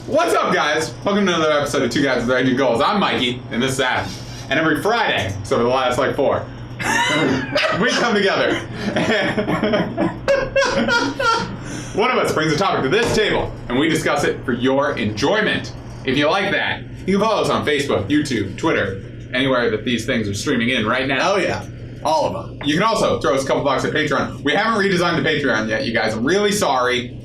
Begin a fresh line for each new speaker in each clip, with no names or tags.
What's up, guys? Welcome to another episode of Two Guys with Raging Goals. I'm Mikey, and this is Adam. And every Friday, so for the last 4, we come together. One of us brings a topic to this table, and we discuss it for your enjoyment. If you like that, you can follow us on Facebook, YouTube, Twitter, anywhere that these things are streaming in right now.
Oh, yeah. All of them.
You can also throw us a couple bucks at Patreon. We haven't redesigned the Patreon yet, you guys. I'm really sorry.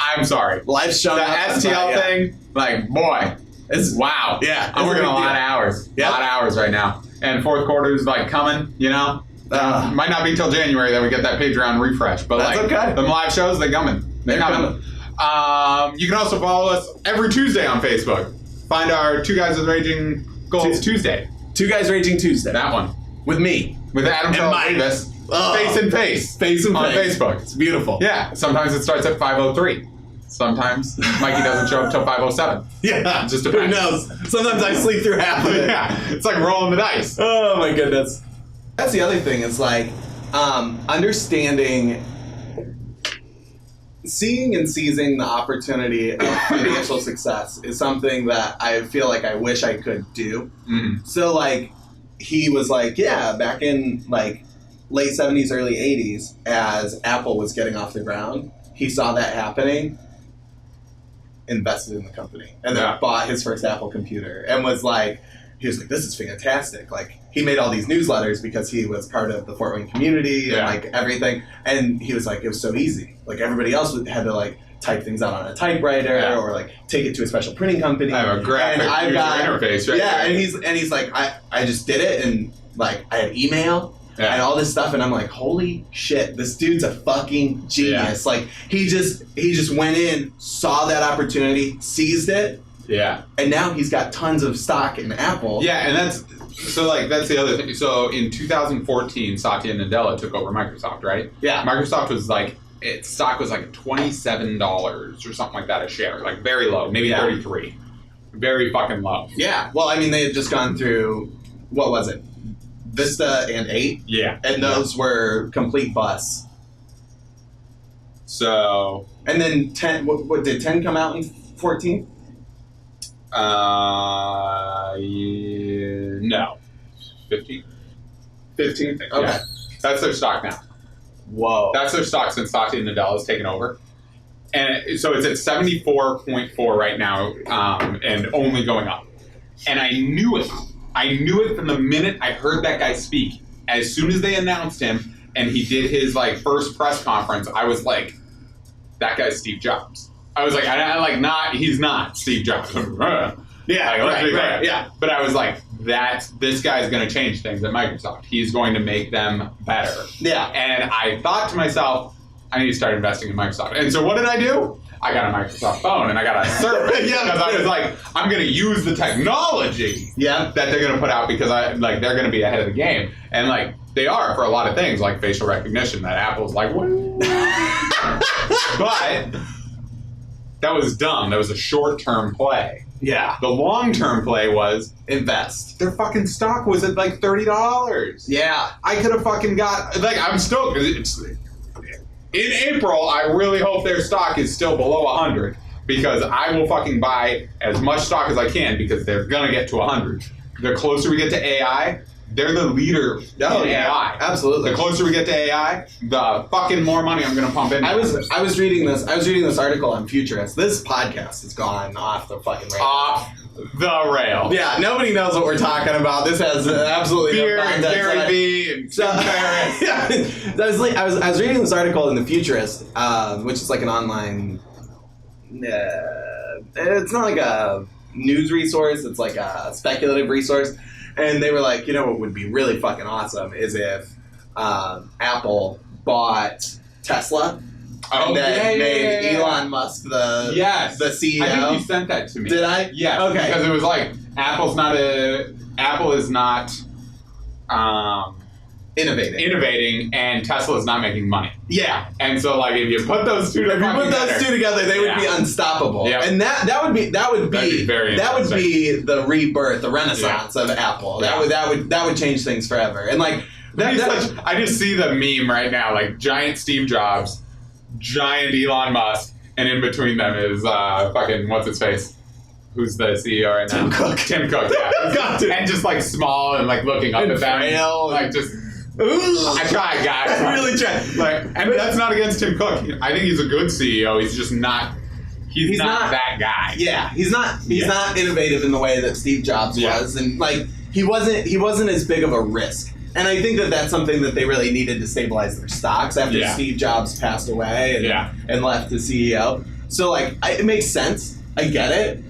I'm sorry.
Life's showing
the
up.
STL thing, boy, it's wow.
Yeah,
I'm working a lot of hours.
Yep.
A lot of hours right now. And fourth quarter is coming, you know? Might not be till January that we get that Patreon refresh. But
that's okay.
The live shows, they're coming. They're coming. You can also follow us every Tuesday on Facebook. Find our Two Guys with Raging Goals Tuesday.
Two Guys Raging Tuesday.
That one.
With me.
With Adam Davis. Face and face.
Face and
on
face.
Facebook.
It's beautiful.
Yeah. Sometimes it starts at 5:03. Sometimes Mikey doesn't show up till 5:07.
Yeah.
Just depends.
Who knows? Sometimes I sleep through half of it.
Yeah. It's like rolling the dice.
Oh my goodness. That's the other thing. Is understanding, seeing and seizing the opportunity of financial success is something that I feel like I wish I could do.
Mm.
So he was back in late 70s, early 80s, as Apple was getting off the ground, he saw that happening, invested in the company, and then bought his first Apple computer, and he was like, this is fantastic. He made all these newsletters because he was part of the Fort Wayne community and everything, and he was like, it was so easy. Everybody else had to type things out on a typewriter or take it to a special printing company.
I have a graphic user interface, right?
Yeah, and he's like, I just did it, and I had email. Yeah. And all this stuff, and I'm like, holy shit, this dude's a fucking genius.
Yeah.
He just went in, saw that opportunity, seized it.
Yeah.
And now he's got tons of stock in Apple.
Yeah, and that's the other thing. So in 2014, Satya Nadella took over Microsoft, right?
Yeah.
Microsoft was its stock was $27 or something like that a share, very low, maybe 33. Very fucking low.
Yeah. Well, they had just gone through, what was it? Vista and 8.
Yeah.
And those were complete busts.
So.
And then 10, what did 10 come out in 14?
No. 15.
15? Okay.
Yeah. That's their stock now.
Whoa.
That's their stock since Satya Nadella has taken over. And so it's at 74.4 right now, and only going up. And I knew it. I knew it from the minute I heard that guy speak. As soon as they announced him and he did his first press conference, I was like, that guy's Steve Jobs. I was like, he's not Steve Jobs.
Right.
Yeah. But I was like, this guy's going to change things at Microsoft. He's going to make them better.
Yeah.
And I thought to myself, I need to start investing in Microsoft. And so what did I do? I got a Microsoft phone and I got a server. Because I was like, I'm going to use the technology that they're going to put out because they're going to be ahead of the game. And they are for a lot of things, like facial recognition that Apple's what? But that was dumb. That was a short-term play.
Yeah.
The long-term play was
invest.
Their fucking stock was at $30.
Yeah.
I could have fucking got, I'm still, in April, I really hope their stock is still below 100 because I will fucking buy as much stock as I can because they're going to get to 100. The closer we get to AI, they're the leader in AI.
Absolutely.
The closer we get to AI, the fucking more money I'm going to pump in.
I was reading this article on Futurist. This podcast has gone off the fucking rail.
Off the rail.
Yeah, nobody knows what we're talking about. This has absolutely no context.
Gary Vee and Tim Ferriss.
I was reading this article in the Futurist, which is an online. It's not a news resource. It's a speculative resource, and they were like, what would be really fucking awesome is if Apple bought Tesla. And then made Elon Musk the CEO.
I think you sent that to me.
Did I?
Yes.
Okay.
Because it was Apple is not innovating, and Tesla is not making money.
Yeah.
And so if you put those two together,
they would be unstoppable. Yeah. And that would be the rebirth, the renaissance of Apple.
Yeah.
That would change things forever. And
I just see the meme right now, giant Steve Jobs, giant Elon Musk, and in between them is fucking what's his face? Who's the CEO right now?
Tim Cook.
Tim Cook, yeah.
Got to.
And just like small and like looking up
And
at them,
frail.
like just.
Ooh.
I tried, guys.
I really tried.
Like, and that's not against Tim Cook. I think he's a good CEO. He's just not. He's not that guy.
Yeah, he's not innovative in the way that Steve Jobs was, and like he wasn't as big of a risk. And I think that that's something that they really needed to stabilize their stocks after Steve Jobs passed away and left the CEO. So like it makes sense. I get it.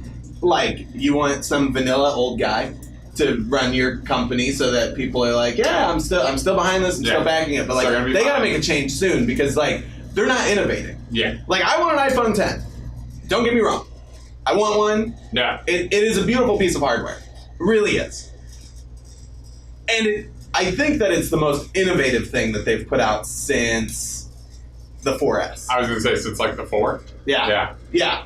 Like you want some vanilla old guy to run your company so that people are like, yeah, I'm still behind this, I'm still backing it. But like they gotta make a change soon because like they're not innovating.
Yeah.
Like I want an iPhone 10. Don't get me wrong. I want one.
Yeah.
It is a beautiful piece of hardware. It really is. And I think that it's the most innovative thing that they've put out since the 4S.
I was gonna say since like the 4.
Yeah.
Yeah.
Yeah.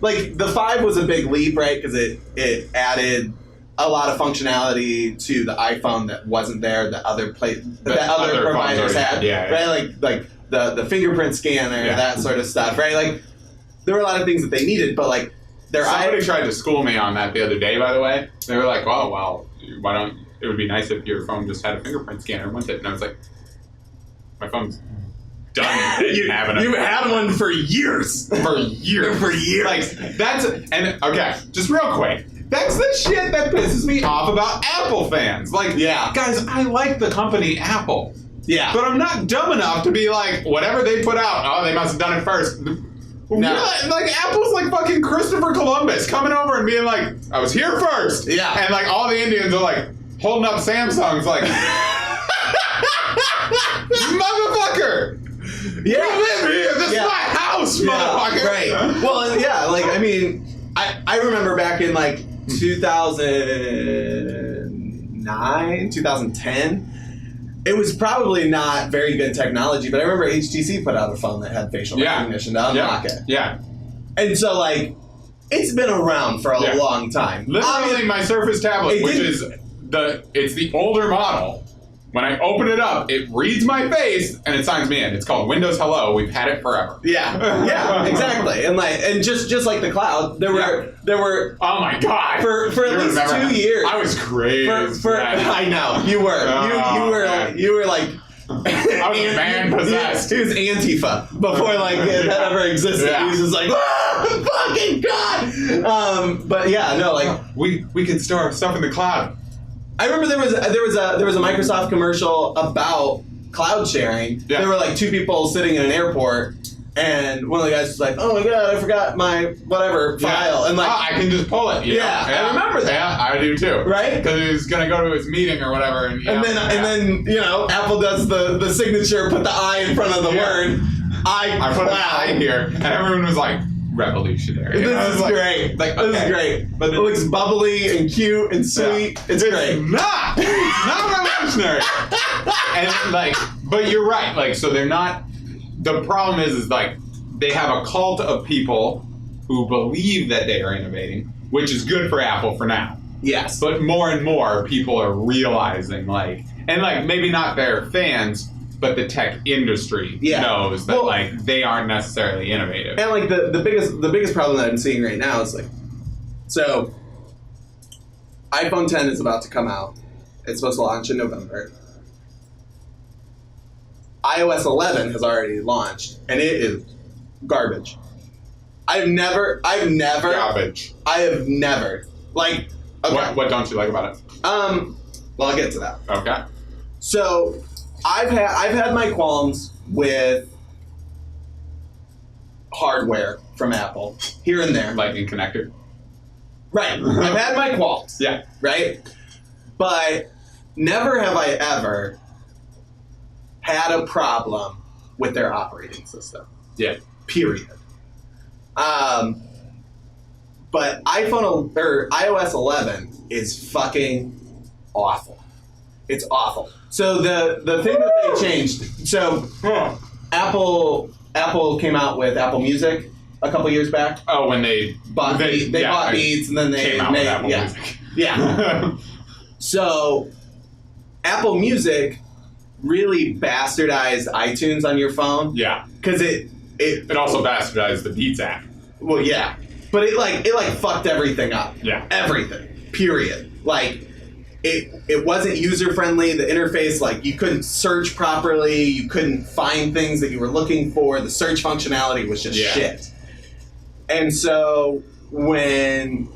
Like the 5 was a big leap, right? Because it added a lot of functionality to the iPhone that wasn't there that other providers had.
Yeah.
Right? Like the fingerprint scanner, that sort of stuff, right? Like there were a lot of things that they needed, but like
somebody tried to school me on that the other day, by the way. They were like, oh well, why don't it would be nice if your phone just had a fingerprint scanner, wouldn't it? And I was like, my phone's done.
You had one for years.
For years. Like okay, just real quick. That's the shit that pisses me off about Apple fans. Like, guys, I like the company Apple.
Yeah.
But I'm not dumb enough to be like, whatever they put out, oh, they must have done it first. No. Like, Apple's like fucking Christopher Columbus coming over and being like, I was here first.
Yeah.
And like all the Indians are like holding up Samsungs like, motherfucker.
Yeah.
You live here. This is my house, motherfucker.
Right. Well, yeah, like, I mean, I remember back in like 2009, 2010, it was probably not very good technology, but I remember HTC put out a phone that had facial recognition to unlock it.
Yeah.
And so, like, it's been around for a long time.
Literally, my Surface tablet, it's the older model. When I open it up, it reads my face and it signs me in. It's called Windows Hello. We've had it forever.
Yeah, exactly. And just like the cloud, there were
oh my god
for at least 2 years.
I was crazy.
I know you were you were like.
I was man possessed.
He was Antifa before like that ever existed. He was just like, fucking god. But yeah, no, like
we can store our stuff in the cloud.
I remember there was a Microsoft commercial about cloud sharing.
Yeah.
There were like two people sitting in an airport, and one of the guys was like, "Oh my god, I forgot my whatever file," and like,
I can just pull it.
I remember that.
Yeah, I do too.
Right?
Because he was gonna go to his meeting or whatever, and
then you know, Apple does the signature, put the I in front of the word. I put an I
here, and everyone was like, revolutionary.
This is great.
Like,
this is great. But it looks bubbly and cute and sweet.
Yeah. It's great. It's not revolutionary. And like, but you're right. Like, so they're not. The problem is like they have a cult of people who believe that they are innovating, which is good for Apple for now.
Yes.
But more and more people are realizing like, and like maybe not their fans, but the tech industry knows that like they aren't necessarily innovative.
And like the biggest problem that I'm seeing right now is like, so iPhone 10 is about to come out. It's supposed to launch in November. iOS 11 has already launched, and it is garbage. I have never
garbage.
Like, okay.
What don't you like about it?
Well, I'll get to that.
Okay.
So I've had my qualms with hardware from Apple here and there.
Lightning connector.
Right. I've had my qualms.
Yeah.
Right? But never have I ever had a problem with their operating system.
Yeah.
Period. But iOS 11 is fucking awful. It's awful. So the thing that they changed. So Apple came out with Apple Music a couple years back.
Oh, when they
bought Beats, and then they
came out with Apple Music.
Yeah. So Apple Music really bastardized iTunes on your phone.
Yeah.
Because it
It also bastardized the Beats app.
Well, yeah, but it fucked everything up.
Yeah.
Everything. Period. Like, it wasn't user friendly. The interface, like, you couldn't search properly. You couldn't find things that you were looking for. The search functionality was just shit. And so when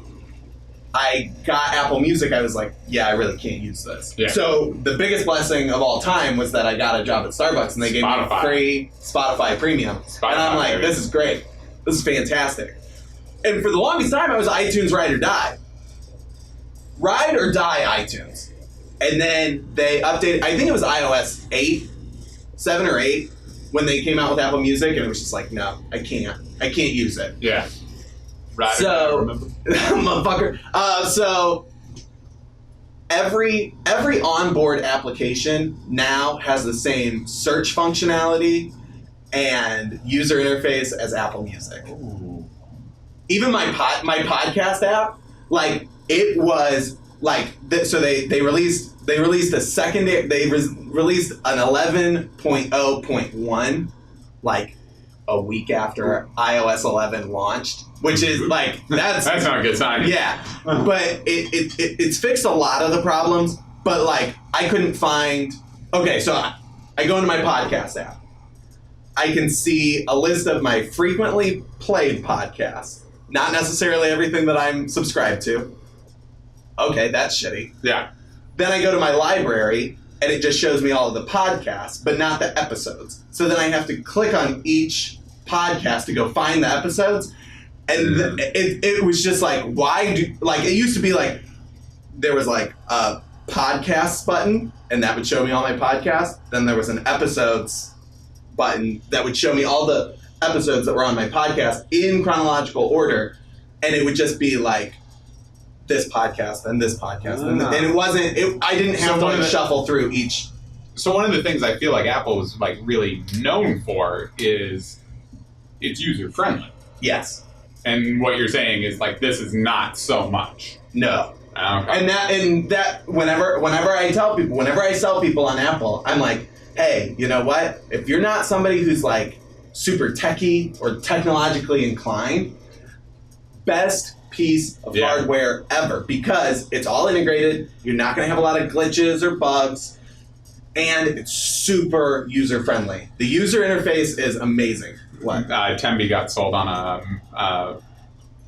I got Apple Music, I was like, yeah, I really can't use this.
Yeah.
So the biggest blessing of all time was that I got a job at Starbucks and they gave me free Spotify Premium. And I'm like, this is great. This is fantastic. And for the longest time, I was iTunes Ride or Die. Ride or Die iTunes. And then they updated, I think it was iOS 8, 7 or 8, when they came out with Apple Music, and it was just like, no, I can't use it.
Yeah. Right.
So,
remember?
motherfucker. So every onboard application now has the same search functionality and user interface as Apple Music.
Ooh.
Even my podcast app, like, it was like, so they released a secondary, released an 11.0.1 like a week after iOS 11 launched, which is like, that's
not a good sign.
Yeah, but it's fixed a lot of the problems, but like, I couldn't find, okay, so I go into my podcast app. I can see a list of my frequently played podcasts, not necessarily everything that I'm subscribed to. Okay, that's shitty.
Yeah.
Then I go to my library, and it just shows me all of the podcasts, but not the episodes. So then I have to click on each podcast to go find the episodes. And it was just like, why do, like, it used to be like, there was like a podcasts button, and that would show me all my podcasts. Then there was an episodes button that would show me all the episodes that were on my podcast in chronological order. And it would just be like, this podcast and this podcast. And it wasn't, I didn't have to shuffle through each.
So one of the things I feel like Apple is like really known for is it's user friendly.
Yes.
And what you're saying is like, this is not so much.
No.
Okay.
And that whenever I tell people, whenever I sell people on Apple, I'm like, hey, you know what? If you're not somebody who's like super techie or technologically inclined, best piece of hardware ever, because it's all integrated. You're not going to have a lot of glitches or bugs, and it's super user friendly. The user interface is amazing. What?
Temby got sold on a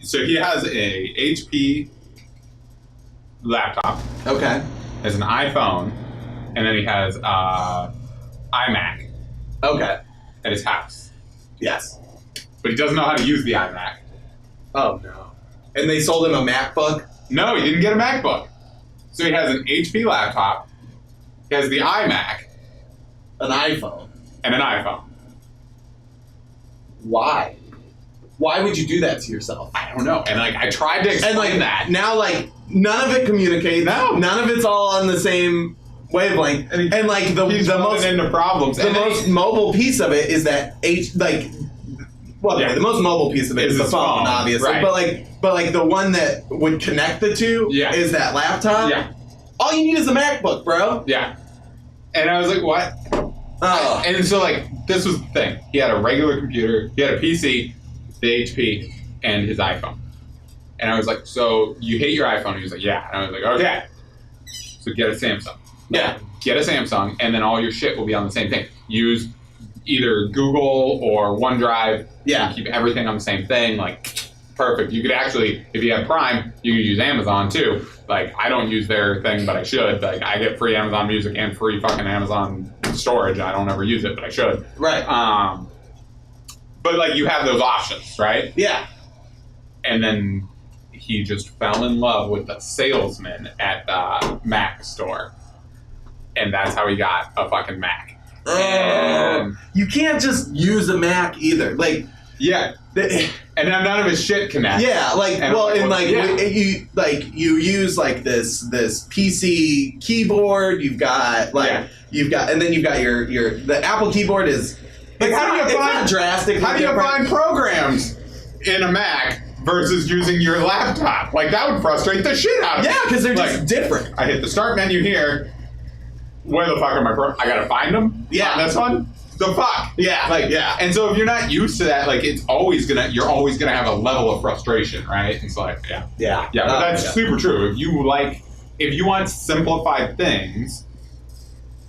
so he has a HP laptop.
Okay.
Has an iPhone, and then he has iMac.
Okay.
At his house.
Yes.
But he doesn't know how to use the iMac.
Oh no. And they sold him a MacBook?
No, he didn't get a MacBook. So he has an HP laptop, he has the iMac,
an iPhone,
and an iPhone.
Why? Why would you do that to yourself?
I don't know. And like, I tried to explain that.
Now, like, none of it communicates.
No.
None of it's all on the same wavelength. And like the most
into problems.
The most mobile piece of it is that the most mobile piece of it is the phone, obviously.
Right.
But like the one that would connect the two is that laptop.
Yeah.
All you need is a MacBook, bro.
Yeah. And I was like, what? Oh. And so like, this was the thing. He had a regular computer, he had a PC, the HP, and his iPhone. And I was like, so you hate your iPhone? And he was like, yeah. And I was like, okay. So get a Samsung.
Yeah.
Get a Samsung, and then all your shit will be on the same thing. Use either Google or OneDrive.
Yeah.
Keep everything on the same thing. Like, perfect. You could actually, if you have Prime, you could use Amazon too. Like, I don't use their thing, but I should. Like, I get free Amazon Music and free fucking Amazon storage. I don't ever use it, but I should.
Right.
But like, you have those options, right?
Yeah.
And then he just fell in love with the salesman at the Mac store. And that's how he got a fucking Mac.
You can't just use a Mac either. Like,
yeah. And then none of his shit connects.
Yeah, like, you use like this PC keyboard. You've got and then you've got the Apple keyboard is
like, how do you find
drastic?
How do you find programs in a Mac versus using your laptop? Like, that would frustrate the shit out of me.
Yeah, because they're just different.
I hit the start menu here. Where the fuck are my programs? I gotta find them.
Yeah,
on this one. the fuck?
Yeah.
Like,
yeah.
And so if you're not used to that, like, you're always gonna have a level of frustration, right? It's like, yeah.
Yeah.
Yeah, but that's
yeah.
super true. If you want simplified things,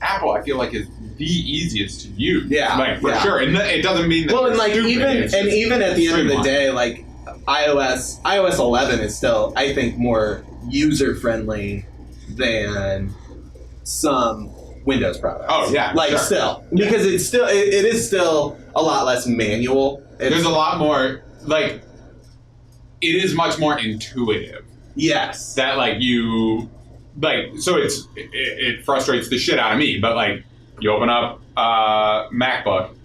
Apple, I feel like, is the easiest to use.
Yeah,
like for
yeah.
sure. And it doesn't mean that.
Well,
they're
and like
stupid. It's just
even at the end of the
streamlined.
day, like iOS 11 is still, I think, more user friendly than some Windows products.
Oh, yeah,
like
sure.
still because it is still a lot less manual.
There's a lot more like. It is much more intuitive.
Yes.
That like you, like so it frustrates the shit out of me. But like you open up MacBook.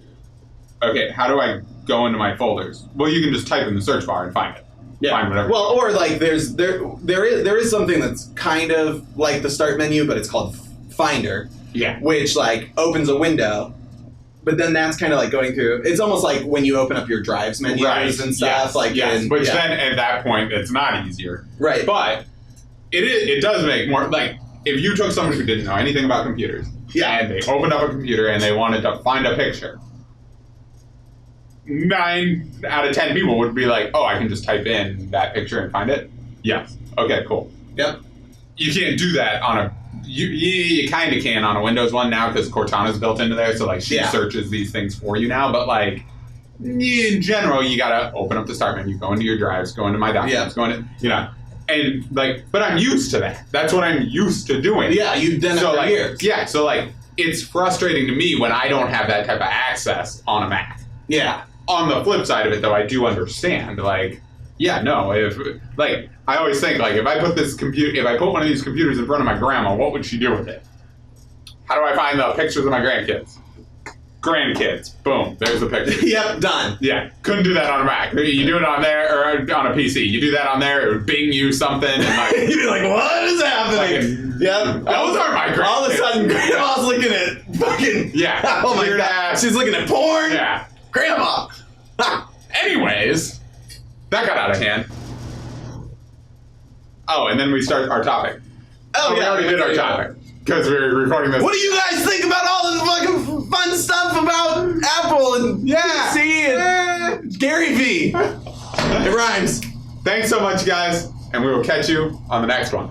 Okay, how do I go into my folders? Well, you can just type in the search bar and find it.
Yeah.
Find whatever.
Well, or like there is something that's kind of like the start menu, but it's called Finder,
yeah.
which like opens a window, but then that's kind of like going through. It's almost like when you open up your drives menus and stuff.
Yes,
like
yes.
in-
Which
yeah.
then at that point it's not easier.
Right.
But it does make more like if you took someone who didn't know anything about computers,
Yeah.
and they opened up a computer and they wanted to find a picture. 9 out of 10 people would be like, "Oh, I can just type in that picture and find it." Yes. Okay. Cool.
Yep.
You can't do that on a. You kind of can on a Windows one now because Cortana's built into there, so like she
Yeah.
searches these things for you now. But like in general, you gotta open up the start menu, go into your drives, go into my documents, go into and like. But I'm used to that. That's what I'm used to doing.
Yeah, you've done it
So
for
like
years.
yeah, so like it's frustrating to me when I don't have that type of access on a Mac.
Yeah.
On the flip side of it, though, I do understand. Like, yeah, no, if like I always think like if I put one of these computers in front of my grandma, what would she do with it? How do I find the pictures of my grandkids? Boom, there's the picture.
Yep. Done.
Yeah, couldn't do that on a Mac. You do it on there or on a PC. You do that on there, it would bing you something and like
You'd be like, what is happening?
fucking,
Yep.
those are my grandkids.
All of a sudden, Grandma's looking at fucking.
Yeah.
Oh my
Weird
god.
ass.
She's looking at porn.
Yeah.
Grandma.
Anyways, that got out of hand. Oh, and then we start our topic.
Oh,
we
yeah.
already did our topic because we were recording this.
What do you guys think about all this fucking fun stuff about Apple and
Yeah.
PC and Gary V? It rhymes.
Thanks so much, guys, and we will catch you on the next one.